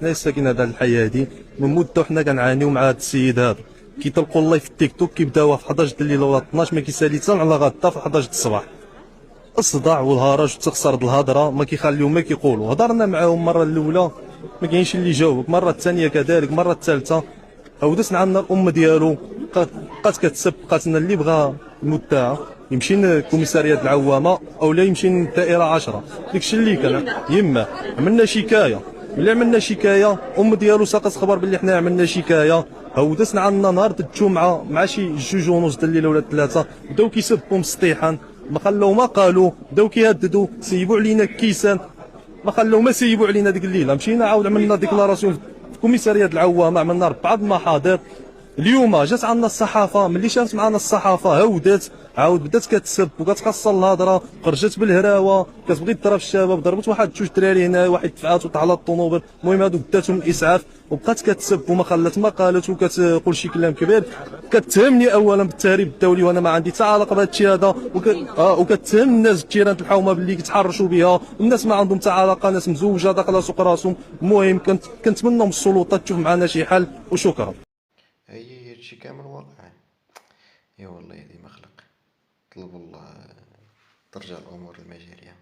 حنا ساكنين هذا الحي هذه من مده حنا كنعانيو مع هذا السيد هذا. كيطلقوا الله في التيك توك كيبداوها في 11 د الليل ولا 12 ما كيسالي حتى على غدا في 11 د الصباح. الصداع والهرج والتخسر د الهضره ما كيخليو ما كيقولوا. هضرنا معاهم المره الاولى ما كاينش اللي جاوبك، المره الثانيه كذلك، المره الثالثه عاودت عندنا الام ديالو بقات كتسب، بقات لنا اللي بغى المدعى يمشي لكوميساريات العوامه او لا يمشي للدائره 10. داكشي اللي كان يما عملنا شكايه. ملي عملنا شكايه ام ديالو ساقت خبر باللي حنا عملنا شكايه، عاودت عندنا نهار الجمعه مع شي 2:30 د الليل ولا 3 بداو كيسبوا مسطيحا، ما خلاو ما قالوا، بداو كيهددوا سيبوا علينا كيسان، ما خلاو ما سيبوا علينا ديك الليله. مشينا عاود عملنا ديكلاراسيون في كوميساريات العوامه، عملنا 4 المحاضر. اليوم جات عندنا الصحافه، ملي شافت معنا الصحافه هودات عاود بدات كتسب وكتقصر الهضره، خرجت بالهراوه كتبغي تضرب الشباب، ضربت واحد 2 دراري هنا، واحد دفعات وطاح على الطوموبيل. المهم هادو داتهم الاسعاف وبقات كتسب وما خلات ما قالت وكتقول شي كلام كبير. كتهمني اولا بالتهريب الدولي وانا ما عندي حتى علاقه بهذا الشيء هذا، وكتهم الناس الجيران الحومه باللي كيتحرشوا بها. الناس ما عندهم حتى علاقه، ناس مزوجه داخله سوق راسهم. المهم كنتمنى من السلطات تشوف معنا شي حل وشكرا. هي هادشي كامل واقع. يا والله هادي مخلق. طلب الله ترجع الامور لمجاريها.